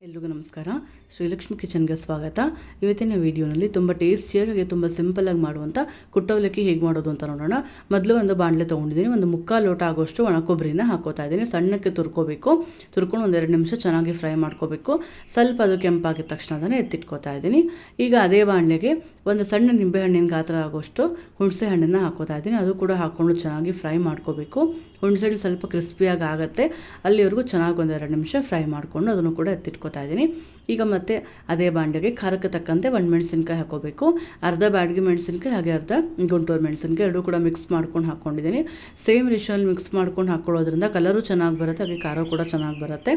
ಎಲ್ರಿಗೂ ನಮಸ್ಕಾರ. ಶ್ರೀಲಕ್ಷ್ಮಿ ಕಿಚನ್ಗೆ ಸ್ವಾಗತ. ಇವತ್ತಿನ ವಿಡಿಯೋನಲ್ಲಿ ತುಂಬ ಟೇಸ್ಟಿಯಾಗಿ ತುಂಬ ಸಿಂಪಲ್ಲಾಗಿ ಮಾಡುವಂಥ ಕುಟ್ಟವಲಕ್ಕಿ ಹೇಗೆ ಮಾಡೋದು ಅಂತ ನೋಡೋಣ. ಮೊದಲು ಒಂದು ಬಾಣಲೆ ತೊಗೊಂಡಿದ್ದೀನಿ. ಒಂದು ಮುಕ್ಕಾಲು ಲೋಟ ಆಗೋಷ್ಟು ಒಣ ಕೊಬ್ಬರಿನ ಹಾಕೋತಾ ಇದ್ದೀನಿ. ಸಣ್ಣಕ್ಕೆ ತುರ್ಕೋಬೇಕು. ತುರ್ಕೊಂಡು ಒಂದೆರಡು ನಿಮಿಷ ಚೆನ್ನಾಗಿ ಫ್ರೈ ಮಾಡ್ಕೋಬೇಕು. ಸ್ವಲ್ಪ ಅದು ಕೆಂಪಾಗಿದ ತಕ್ಷಣ ಅದನ್ನು ಎತ್ತಿಟ್ಕೋತಾ ಇದ್ದೀನಿ. ಈಗ ಅದೇ ಬಾಣಲೆಗೆ ಒಂದು ಸಣ್ಣ ನಿಂಬೆಹಣ್ಣಿನ ಗಾತ್ರ ಆಗೋಷ್ಟು ಹುಣಸೆ ಹಣ್ಣನ್ನು ಹಾಕೋತಾ ಇದ್ದೀನಿ. ಅದು ಕೂಡ ಹಾಕ್ಕೊಂಡು ಚೆನ್ನಾಗಿ ಫ್ರೈ ಮಾಡ್ಕೋಬೇಕು. ಹುಣಸೆ ಹಣ್ಣು ಸ್ವಲ್ಪ ಕ್ರಿಸ್ಪಿಯಾಗಿ ಆಗುತ್ತೆ, ಅಲ್ಲಿವರೆಗೂ ಚೆನ್ನಾಗಿ ಒಂದೆರಡು ನಿಮಿಷ ಫ್ರೈ ಮಾಡಿಕೊಂಡು ಅದನ್ನು ಕೂಡ ಎತ್ತಿಟ್ಕೋತಾ ಇದ್ದೀನಿ. ಈಗ ಮತ್ತೆ ಅದೇ ಬಾಣಲೆಗೆ ಖಾರಕ್ಕೆ ತಕ್ಕಂತೆ ಒಣಮೆಣಸಿನ್ಕಾಯಿ ಹಾಕೋಬೇಕು. ಅರ್ಧ ಬ್ಯಾಡಗಿ ಮೆಣಸಿನ್ಕಾಯಿ ಹಾಗೆ ಅರ್ಧ ಗುಂಟೂರು ಮೆಣಸಿನ್ಕಾಯಿ ಎರಡೂ ಕೂಡ ಮಿಕ್ಸ್ ಮಾಡ್ಕೊಂಡು ಹಾಕ್ಕೊಂಡಿದ್ದೀನಿ. ಸೇಮ್ ರೇಷನಲ್ಲಿ ಮಿಕ್ಸ್ ಮಾಡ್ಕೊಂಡು ಹಾಕ್ಕೊಳ್ಳೋದ್ರಿಂದ ಕಲರು ಚೆನ್ನಾಗಿ ಬರುತ್ತೆ, ಹಾಗೆ ಖಾರ ಕೂಡ ಚೆನ್ನಾಗಿ ಬರುತ್ತೆ.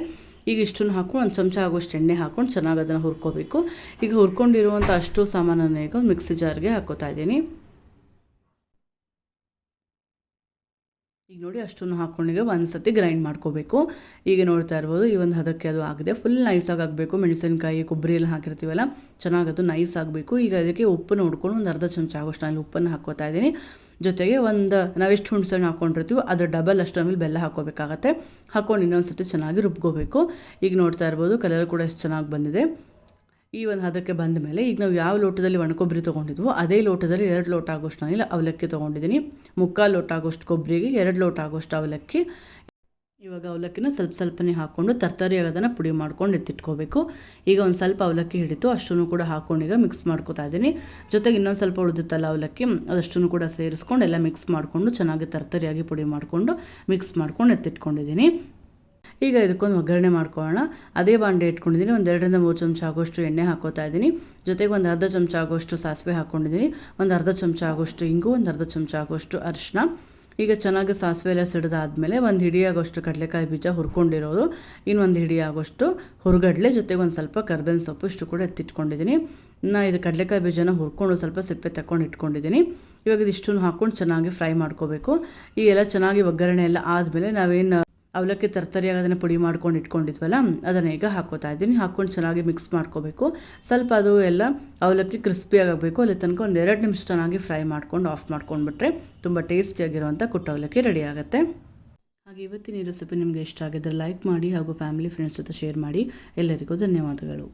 ಈಗ ಇಷ್ಟನ್ನು ಹಾಕ್ಕೊಂಡು ಒಂದು ಚಮಚ ಆಗೋಷ್ಟು ಎಣ್ಣೆ ಹಾಕ್ಕೊಂಡು ಚೆನ್ನಾಗಿ ಅದನ್ನು ಹುರ್ಕೋಬೇಕು. ಈಗ ಹುರ್ಕೊಂಡಿರುವಂಥ ಅಷ್ಟು ಸಾಮಾನನ್ನು ಈಗ ಮಿಕ್ಸಿ ಜಾರ್ಗೆ ಹಾಕೋತಾ ಇದ್ದೀನಿ. ಈಗ ನೋಡಿ ಅಷ್ಟನ್ನು ಹಾಕ್ಕೊಂಡಿಗೆ ಒಂದು ಸತಿ ಗ್ರೈಂಡ್ ಮಾಡ್ಕೋಬೇಕು. ಈಗ ನೋಡ್ತಾ ಇರ್ಬೋದು ಈ ಒಂದು ಹದಕ್ಕೆ ಅದು ಆಗಿದೆ. ಫುಲ್ ನೈಸಾಗಿ ಆಗಬೇಕು. ಮೆಣಸಿನಕಾಯಿ ಕೊಬ್ಬರಿ ಎಲ್ಲ ಹಾಕಿರ್ತೀವಲ್ಲ, ಚೆನ್ನಾಗಿ ಅದು ನೈಸ್ ಆಗಬೇಕು. ಈಗ ಅದಕ್ಕೆ ಉಪ್ಪು ನೋಡ್ಕೊಂಡು ಒಂದು ಅರ್ಧ ಚಮಚ ಆಗೋಷ್ಟು ನಾನು ಉಪ್ಪನ್ನು ಹಾಕ್ಕೋತಾ ಇದ್ದೀನಿ. ಜೊತೆಗೆ ಒಂದು ನಾವೆಷ್ಟು ಹುಣಸೆಹಣ್ಣು ಹಾಕ್ಕೊಂಡಿರ್ತೀವೋ ಅದ್ರ ಡಬಲ್ ಅಷ್ಟು ಆಮೇಲೆ ಬೆಲ್ಲ ಹಾಕ್ಕೋಬೇಕಾಗತ್ತೆ. ಹಾಕ್ಕೊಂಡು ಇನ್ನೊಂದು ಸತಿ ಚೆನ್ನಾಗಿ ರುಬ್ಕೋಬೇಕು. ಈಗ ನೋಡ್ತಾ ಇರ್ಬೋದು ಕಲರ್ ಕೂಡ ಎಷ್ಟು ಚೆನ್ನಾಗಿ ಬಂದಿದೆ. ಈ ಒಂದು ಹದಕ್ಕೆ ಬಂದ ಮೇಲೆ ಈಗ ನಾವು ಯಾವ ಲೋಟದಲ್ಲಿ ಒಣಕೊಬ್ಬರಿ ತೊಗೊಂಡಿದ್ವೋ ಅದೇ ಲೋಟದಲ್ಲಿ 2 ಲೋಟ ಆಗೋಷ್ಟು ನಾನಿಲ್ಲ ಅವಲಕ್ಕಿ ತೊಗೊಂಡಿದ್ದೀನಿ. ಮುಕ್ಕಾಲು ಲೋಟ ಆಗೋಷ್ಟು ಕೊಬ್ಬರಿಗೆ 2 ಲೋಟ ಆಗೋಷ್ಟು ಅವಲಕ್ಕಿ. ಇವಾಗ ಅವಲಕ್ಕಿನ ಸ್ವಲ್ಪನೇ ಹಾಕ್ಕೊಂಡು ತರ್ತರಿಯಾಗಿ ಅದನ್ನು ಪುಡಿ ಮಾಡ್ಕೊಂಡು ಎತ್ತಿಟ್ಕೋಬೇಕು. ಈಗ ಒಂದು ಸ್ವಲ್ಪ ಅವಲಕ್ಕಿ ಹಿಡಿತು, ಅಷ್ಟನ್ನು ಕೂಡ ಹಾಕ್ಕೊಂಡು ಈಗ ಮಿಕ್ಸ್ ಮಾಡ್ಕೋತಾ ಇದ್ದೀನಿ. ಜೊತೆಗೆ ಇನ್ನೊಂದು ಸ್ವಲ್ಪ ಉಳಿದಿತ್ತಲ್ಲ ಅವಲಕ್ಕಿ, ಅದಷ್ಟನ್ನು ಕೂಡ ಸೇರಿಸ್ಕೊಂಡು ಎಲ್ಲ ಮಿಕ್ಸ್ ಮಾಡಿಕೊಂಡು ಚೆನ್ನಾಗಿ ತರ್ತರಿಯಾಗಿ ಪುಡಿ ಮಾಡಿಕೊಂಡು ಮಿಕ್ಸ್ ಮಾಡ್ಕೊಂಡು ಎತ್ತಿಟ್ಕೊಂಡಿದ್ದೀನಿ. ಈಗ ಇದಕ್ಕೊಂದು ಒಗ್ಗರಣೆ ಮಾಡ್ಕೊಳ್ಳೋಣ. ಅದೇ ಬಾಂಡೆ ಇಟ್ಕೊಂಡಿದ್ದೀನಿ. ಒಂದು 2ರಿಂದ 3 ಚಮಚ ಆಗೋಷ್ಟು ಎಣ್ಣೆ ಹಾಕೋತಾ ಇದ್ದೀನಿ. ಜೊತೆಗೆ ಒಂದು ಅರ್ಧ ಚಮಚ ಆಗೋಷ್ಟು ಸಾಸಿವೆ ಹಾಕ್ಕೊಂಡಿದ್ದೀನಿ. ಒಂದು ಅರ್ಧ ಚಮಚ ಆಗೋಷ್ಟು ಇಂಗು, ಒಂದು ಅರ್ಧ ಚಮಚ ಆಗೋಷ್ಟು ಅರಿಶಿನ. ಈಗ ಚೆನ್ನಾಗಿ ಸಾಸಿವೆ ಎಲ್ಲ ಸಿಡಿದಾದ್ಮೇಲೆ ಒಂದು ಹಿಡಿ ಆಗೋಷ್ಟು ಕಡಲೆಕಾಯಿ ಬೀಜ ಹುರ್ಕೊಂಡಿರೋದು, ಇನ್ನೊಂದು ಹಿಡಿ ಆಗೋಷ್ಟು ಹುರುಗಡ್ಲೆ, ಜೊತೆಗೆ ಒಂದು ಸ್ವಲ್ಪ ಕರ್ಬೇವಿನ ಸೊಪ್ಪು, ಇಷ್ಟು ಕೂಡ ಎತ್ತಿಟ್ಕೊಂಡಿದ್ದೀನಿ. ಇದು ಕಡಲೆಕಾಯಿ ಬೀಜನ ಹುರ್ಕೊಂಡು ಸ್ವಲ್ಪ ಸಿಪ್ಪೆ ತಗೊಂಡು ಇಟ್ಕೊಂಡಿದ್ದೀನಿ. ಇವಾಗ ಇದಿಷ್ಟನ್ನು ಹಾಕ್ಕೊಂಡು ಚೆನ್ನಾಗಿ ಫ್ರೈ ಮಾಡ್ಕೋಬೇಕು. ಈ ಎಲ್ಲ ಚೆನ್ನಾಗಿ ಒಗ್ಗರಣೆ ಎಲ್ಲ ಆದಮೇಲೆ ನಾವೇನು ಅವಲಕ್ಕಿ ತರ್ತರಿಯಾಗಿ ಅದನ್ನು ಪುಡಿ ಮಾಡ್ಕೊಂಡು ಇಟ್ಕೊಂಡಿದ್ವಲ್ಲ ಅದನ್ನು ಈಗ ಹಾಕೋತಾ ಇದ್ದೀನಿ. ಹಾಕ್ಕೊಂಡು ಚೆನ್ನಾಗಿ ಮಿಕ್ಸ್ ಮಾಡ್ಕೋಬೇಕು. ಸ್ವಲ್ಪ ಅದು ಎಲ್ಲ ಅವಲಕ್ಕಿ ಕ್ರಿಸ್ಪಿಯಾಗಿ ಆಗಬೇಕು. ಅಲ್ಲಿ ತನಕ ಒಂದು 2 ನಿಮಿಷ ಚೆನ್ನಾಗಿ ಫ್ರೈ ಮಾಡ್ಕೊಂಡು ಆಫ್ ಮಾಡ್ಕೊಂಡ್ಬಿಟ್ರೆ ತುಂಬ ಟೇಸ್ಟಿಯಾಗಿರುವಂಥ ಕುಟ್ಟವಲಕ್ಕಿ ರೆಡಿ ಆಗುತ್ತೆ. ಹಾಗೆ ಇವತ್ತಿನ ಈ ರೆಸಿಪಿ ನಿಮಗೆ ಇಷ್ಟ ಆಗಿದ್ದರೆ ಲೈಕ್ ಮಾಡಿ ಹಾಗೂ ಫ್ಯಾಮಿಲಿ ಫ್ರೆಂಡ್ಸ್ ಜೊತೆ ಶೇರ್ ಮಾಡಿ. ಎಲ್ಲರಿಗೂ ಧನ್ಯವಾದಗಳು.